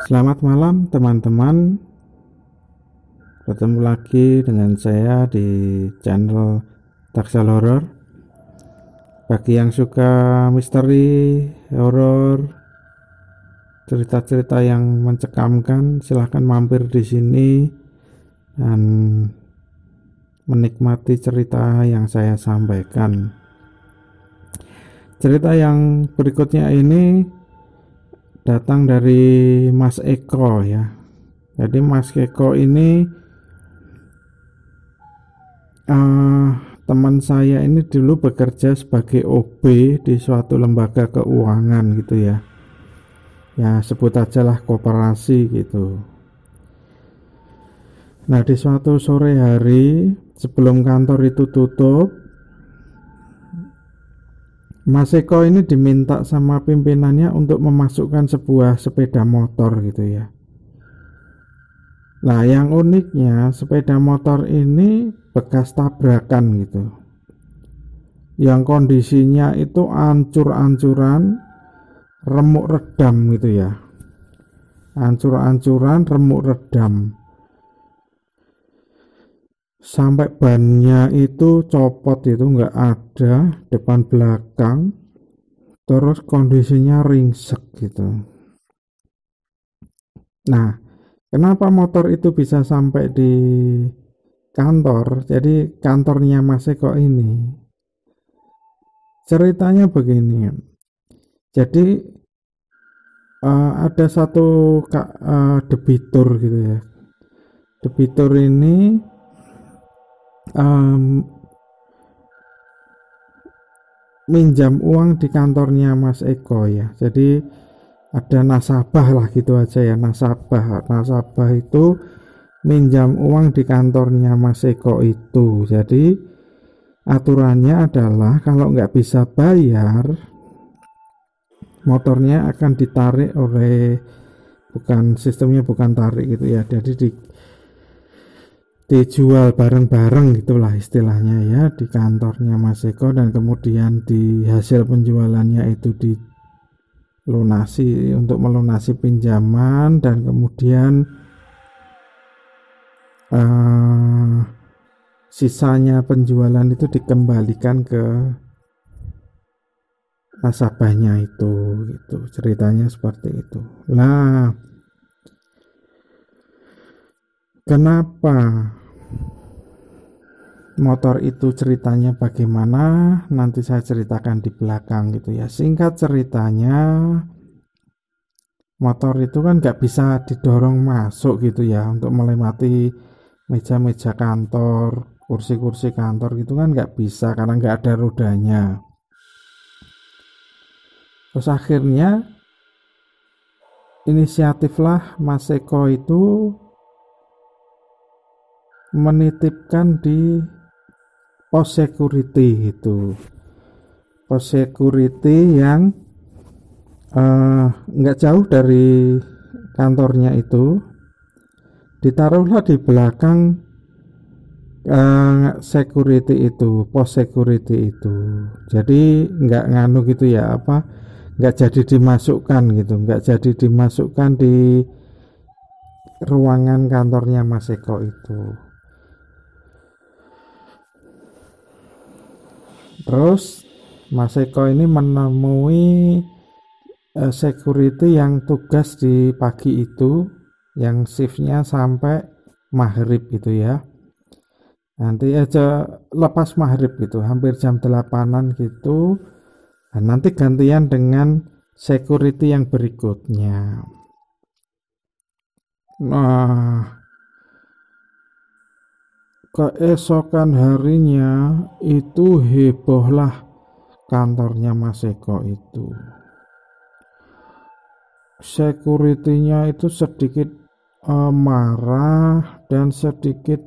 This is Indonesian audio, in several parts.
Selamat malam teman-teman. Ketemu lagi dengan saya di channel Taksal Horor. Bagi yang suka misteri, horor, cerita-cerita yang mencekamkan, silahkan mampir di sini dan menikmati cerita yang saya sampaikan. Cerita yang berikutnya ini datang dari Mas Eko ya. Jadi Mas Eko ini teman saya ini dulu bekerja sebagai OB di suatu lembaga keuangan gitu ya. Ya sebut aja lah koperasi gitu. Nah di suatu sore hari sebelum kantor itu tutup, Mas Eko ini diminta sama pimpinannya untuk memasukkan sebuah sepeda motor gitu ya. Nah yang uniknya sepeda motor ini bekas tabrakan gitu, yang kondisinya itu ancur-ancuran, remuk redam gitu ya, ancur-ancuran, remuk redam, sampai bannya itu copot, itu nggak ada depan belakang, terus kondisinya ringsek gitu. Nah kenapa motor itu bisa sampai di kantor? Jadi kantornya Mas Eko ini ceritanya begini. Jadi ada satu debitur gitu ya. Debitur ini minjam uang di kantornya Mas Eko ya. Jadi ada nasabah lah gitu aja ya, nasabah itu minjam uang di kantornya Mas Eko itu. Jadi aturannya adalah kalau nggak bisa bayar, motornya akan ditarik oleh, bukan sistemnya, bukan tarik gitu ya, jadi dijual bareng-bareng gitulah istilahnya ya di kantornya Mas Eko, dan kemudian di hasil penjualannya itu dilunasi untuk melunasi pinjaman, dan kemudian sisanya penjualan itu dikembalikan ke nasabahnya itu gitu. Ceritanya seperti itu. Nah, kenapa motor itu ceritanya bagaimana, nanti saya ceritakan di belakang gitu ya. Singkat ceritanya, motor itu kan nggak bisa didorong masuk gitu ya untuk melewati meja-meja kantor, kursi-kursi kantor gitu kan nggak bisa karena nggak ada rodanya. Terus akhirnya inisiatiflah Mas Eko itu menitipkan di pos security itu, pos security yang nggak jauh dari kantornya itu, ditaruhlah di belakang security itu, pos security itu. Jadi nggak nganu gitu ya, apa, nggak jadi dimasukkan gitu, nggak jadi dimasukkan di ruangan kantornya Mas Eko itu. Terus Mas Eko ini menemui security yang tugas di pagi itu, yang shiftnya sampai maghrib itu ya, nanti aja lepas maghrib gitu, hampir jam 8-an gitu. Nah, nanti gantian dengan security yang berikutnya. Nah, keesokan harinya itu hebohlah kantornya Mas Eko itu. Security-nya itu sedikit marah dan sedikit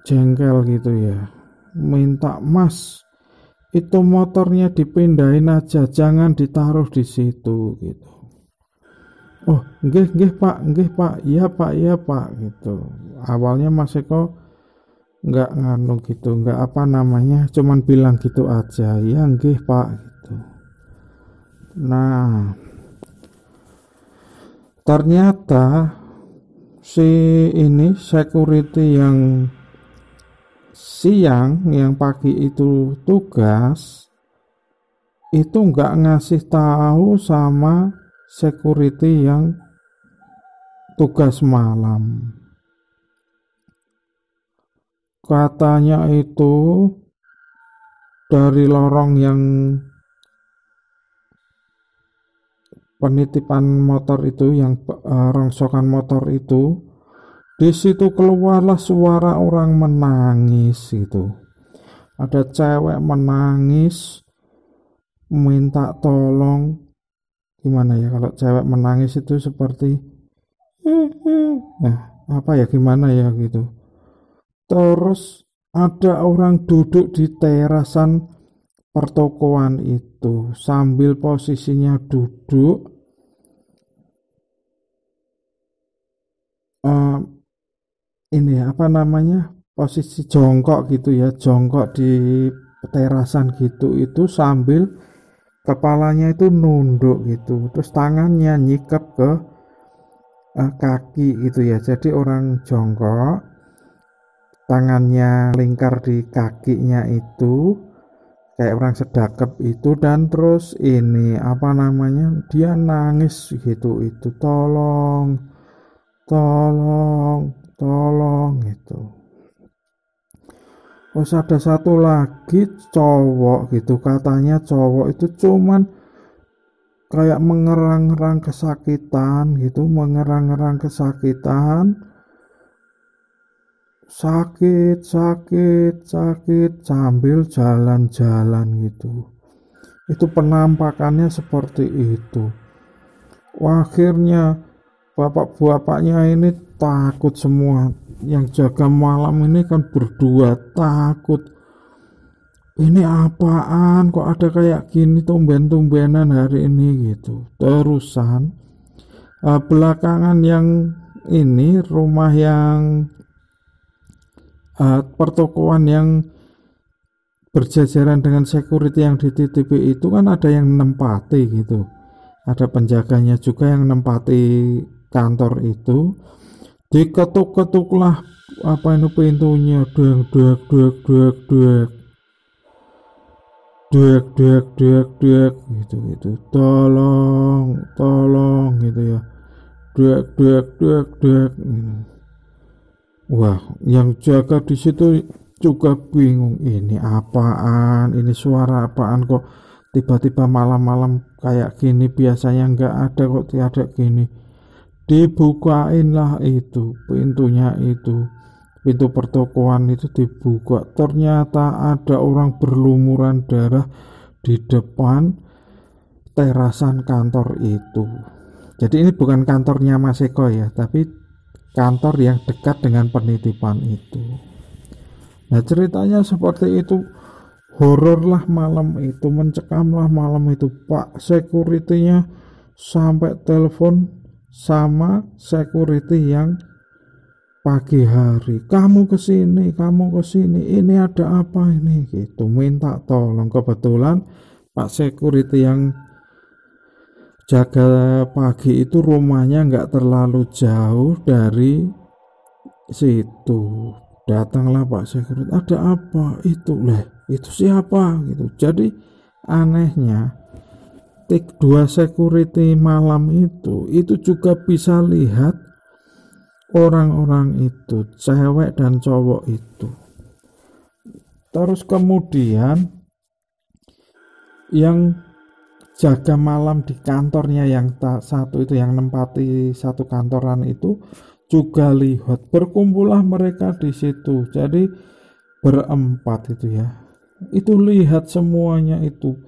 jengkel gitu ya. Minta, "Mas, itu motornya dipindahin aja, jangan ditaruh di situ," gitu. "Oh, nggih Pak, iya Pak," gitu. Awalnya Mas Eko nggak nganu gitu, nggak apa namanya, cuman bilang gitu aja, "Ya nggih Pak," gitu. Nah, Ternyata si ini security yang siang, yang pagi itu tugas, itu nggak ngasih tahu sama security yang tugas malam. Katanya itu dari lorong yang penitipan motor itu, yang rongsokan motor itu, di situ keluarlah suara orang menangis gitu. Ada cewek menangis minta tolong. Gimana ya kalau cewek menangis itu seperti apa ya, gimana ya gitu. Terus ada orang duduk di terasan pertokoan itu sambil posisinya duduk, ini apa namanya, posisi jongkok gitu ya, jongkok di terasan gitu, itu sambil kepalanya itu nunduk gitu, terus tangannya nyikap ke kaki gitu ya. Jadi orang jongkok, tangannya lingkar di kakinya itu kayak orang sedekap itu, dan terus ini apa namanya, dia nangis gitu, itu tolong tolong tolong gitu. Terus ada satu lagi cowok gitu, katanya cowok itu cuman kayak mengerang-erang kesakitan gitu, mengerang-erang kesakitan, sakit sakit sakit sambil jalan-jalan gitu. Itu penampakannya seperti itu. Akhirnya bapak-bapaknya ini takut semua, yang jaga malam ini kan berdua takut, ini apaan kok ada kayak gini tumben-tumbenan hari ini gitu. Terusan belakangan yang ini rumah yang pertokoan yang berjajaran dengan security yang dititipi itu kan ada yang nempati gitu, ada penjaganya juga yang nempati kantor itu. Diketuk-ketuklah apa itu pintunya, duek duek duek duek duek duek duek duek duek gitu gitu, tolong tolong gitu ya, duek duek duek duek gitu. Wah, yang jaga di situ juga bingung, ini apaan, ini suara apaan kok tiba-tiba malam-malam kayak gini, biasanya nggak ada kok, tiada gini. Dibukain lah itu pintunya, itu pintu pertokoan itu dibuka, ternyata ada orang berlumuran darah di depan terasan kantor itu. Jadi ini bukan kantornya Mas Eko ya, tapi kantor yang dekat dengan penitipan itu. Nah ceritanya seperti itu, horor lah malam itu, mencekam lah malam itu. Pak security-nya sampai telepon sama security yang pagi hari, kamu kesini, ini ada apa ini gitu, minta tolong. Kebetulan Pak security yang jaga pagi itu rumahnya nggak terlalu jauh dari situ. Datanglah Pak security, ada apa itu, itu siapa gitu. Jadi anehnya dua security malam itu juga bisa lihat orang-orang itu, cewek dan cowok itu. Terus kemudian yang jaga malam di kantornya yang satu itu, yang nempati satu kantoran itu juga lihat, berkumpullah mereka di situ. Jadi berempat itu ya, itu lihat semuanya itu.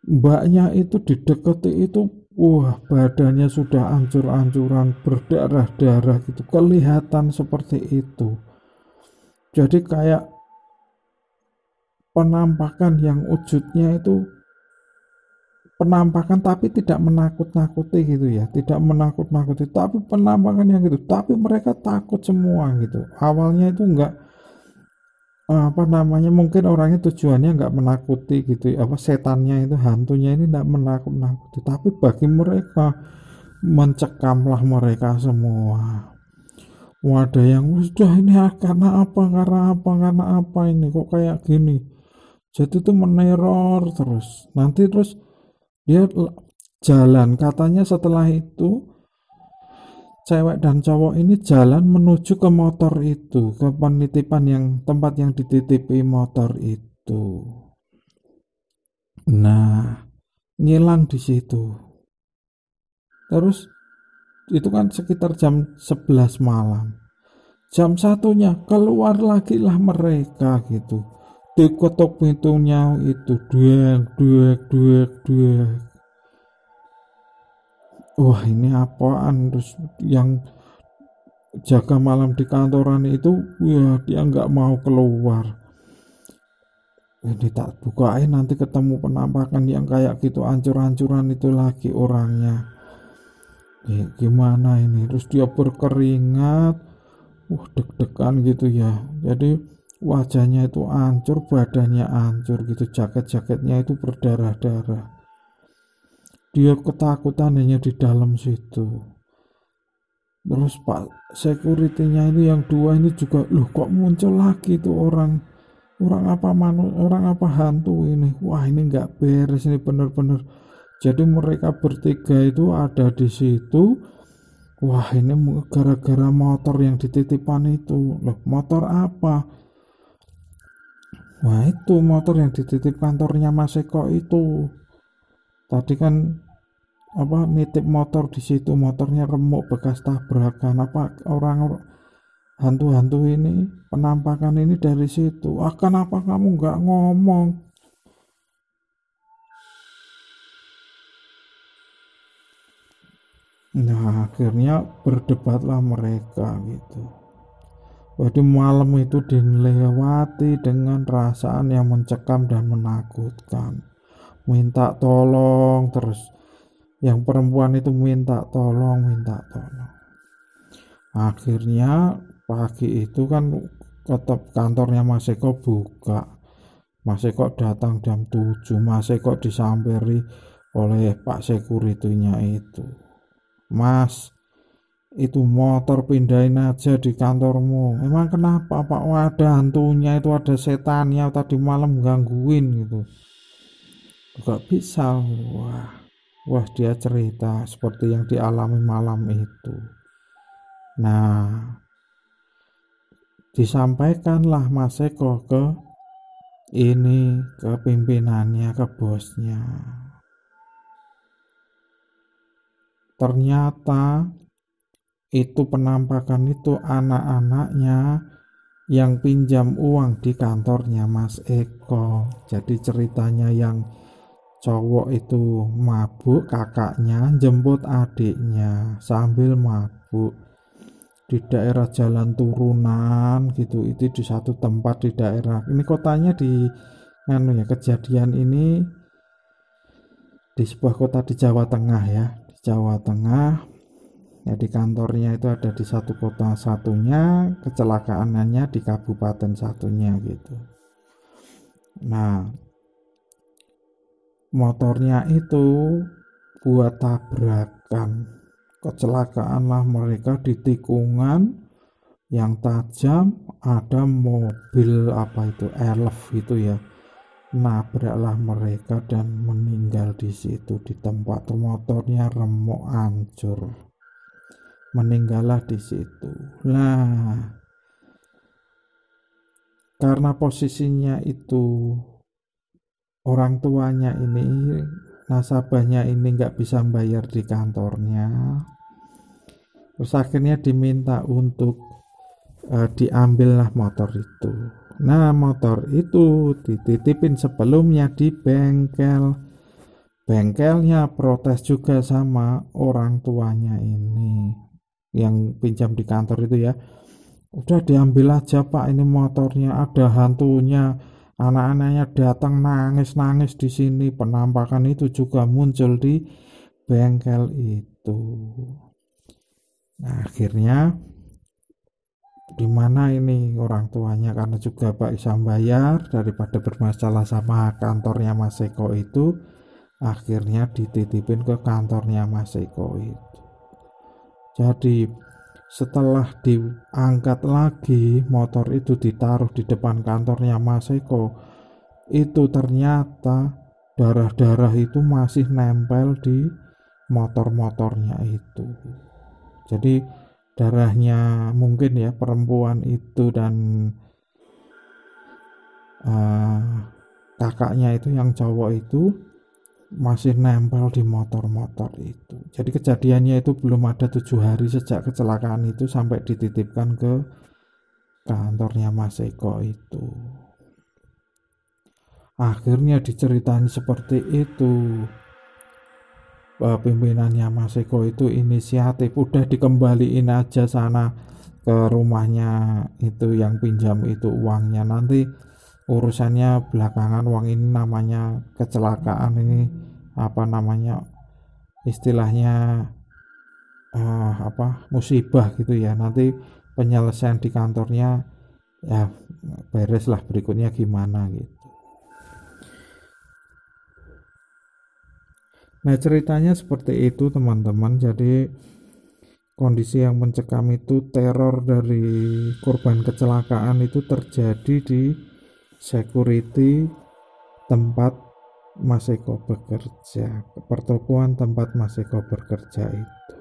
Mbaknya itu didekati itu, wah badannya sudah ancur-ancuran, berdarah-darah gitu, kelihatan seperti itu. Jadi kayak penampakan yang wujudnya itu penampakan tapi tidak menakut-nakuti gitu ya, tidak menakut-nakuti, tapi penampakan yang gitu, tapi mereka takut semua gitu. Awalnya itu enggak apa namanya, mungkin orangnya tujuannya enggak menakuti gitu ya, apa setannya itu, hantunya ini enggak menakut-nakuti, tapi bagi mereka mencekamlah mereka semua. Ada yang sudah ini karena apa ini kok kayak gini. Jadi itu meneror terus. Nanti terus dia jalan, katanya setelah itu cewek dan cowok ini jalan menuju ke motor itu, ke penitipan yang tempat yang dititipi motor itu. Nah, ngilang di situ. Terus itu kan sekitar jam 11 malam. Jam satunya keluar lagi lah mereka gitu. Diketok pintunya itu, duek. Wah, ini apaan? Terus yang jaga malam di kantoran itu, wah, dia nggak mau keluar. Ini tak bukain, nanti ketemu penampakan yang kayak gitu, ancur-ancuran itu lagi orangnya. Gimana ini? Terus dia berkeringat, deg-degan gitu ya. Jadi wajahnya itu hancur, badannya hancur gitu, jaket-jaketnya itu berdarah-darah. Dia ketakutan hanya di dalam situ. Terus Pak security-nya ini yang dua ini juga, loh kok muncul lagi tuh orang apa hantu ini. Wah, ini nggak beres ini bener-bener. Jadi mereka bertiga itu ada di situ. Wah, ini gara-gara motor yang dititipan itu. Loh, motor apa? Wah, itu motor yang dititip kantornya Mas Eko itu. Tadi kan nitip motor di situ, motornya remuk bekas tabrakan. Apa orang hantu-hantu ini, penampakan ini dari situ. Kenapa kamu nggak ngomong? Nah, akhirnya berdebatlah mereka gitu. Jadi malam itu dilewati dengan perasaan yang mencekam dan menakutkan. Minta tolong terus. Yang perempuan itu minta tolong. Akhirnya pagi itu kan tetap kantornya Mas Eko buka. Mas Eko datang jam 7. Mas Eko disamperi oleh Pak Security-nya itu. Mas, itu motor pindahin aja di kantormu. Emang kenapa Pak? Ada hantunya itu, ada setannya tadi malam gangguin gitu. Gak bisa. Wah, dia cerita seperti yang dialami malam itu. Nah, disampaikanlah Mas Eko ke pimpinannya, ke bosnya. Ternyata itu penampakan itu anak-anaknya yang pinjam uang di kantornya Mas Eko. Jadi ceritanya yang cowok itu mabuk, kakaknya jemput adiknya sambil mabuk di daerah jalan turunan gitu. Itu di satu tempat di daerah ini, kotanya di kejadian ini di sebuah kota di Jawa Tengah ya, di Jawa Tengah ya. Di kantornya itu ada di satu kota satunya, kecelakaannya di kabupaten satunya gitu. Nah, motornya itu buat tabrakan, kecelakaanlah mereka di tikungan yang tajam. Ada mobil elf itu ya, nabraklah mereka dan meninggal di situ di tempat. Motornya remuk hancur, meninggallah di situ. Nah, karena posisinya itu orang tuanya ini, nasabahnya ini nggak bisa bayar di kantornya, terus akhirnya diminta untuk diambillah motor itu. Nah, motor itu dititipin sebelumnya di bengkel. Bengkelnya protes juga sama orang tuanya ini yang pinjam di kantor itu ya. Udah diambil aja Pak, ini motornya ada hantunya. Anak-anaknya datang nangis-nangis di sini. Penampakan itu juga muncul di bengkel itu. Nah, akhirnya di mana ini orang tuanya, karena juga Pak bisa bayar daripada bermasalah sama kantornya Mas Eko itu, akhirnya dititipin ke kantornya Mas Eko itu. Jadi setelah diangkat lagi, motor itu ditaruh di depan kantornya Mas Eko, itu ternyata darah-darah itu masih nempel di motor-motornya itu. Jadi darahnya mungkin ya perempuan itu dan kakaknya itu yang cowok itu masih nempel di motor-motor itu. Jadi kejadiannya itu belum ada 7 hari sejak kecelakaan itu sampai dititipkan ke kantornya Mas Eko itu. Akhirnya diceritain seperti itu. Pimpinannya Mas Eko itu inisiatif, udah dikembaliin aja sana ke rumahnya itu yang pinjam itu uangnya, nanti urusannya belakangan, uang ini namanya kecelakaan, ini apa namanya istilahnya musibah gitu ya, nanti penyelesaian di kantornya ya beres lah, berikutnya gimana gitu. Nah ceritanya seperti itu teman-teman. Jadi kondisi yang mencekam itu, teror dari korban kecelakaan itu terjadi di security tempat Mas Eko bekerja, pertokoan tempat Mas Eko bekerja itu.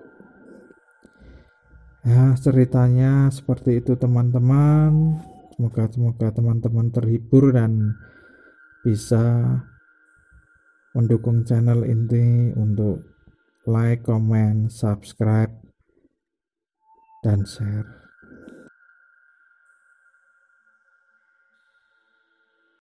Ya ceritanya seperti itu teman-teman. Semoga teman-teman terhibur dan bisa mendukung channel ini untuk like, comment, subscribe, dan share.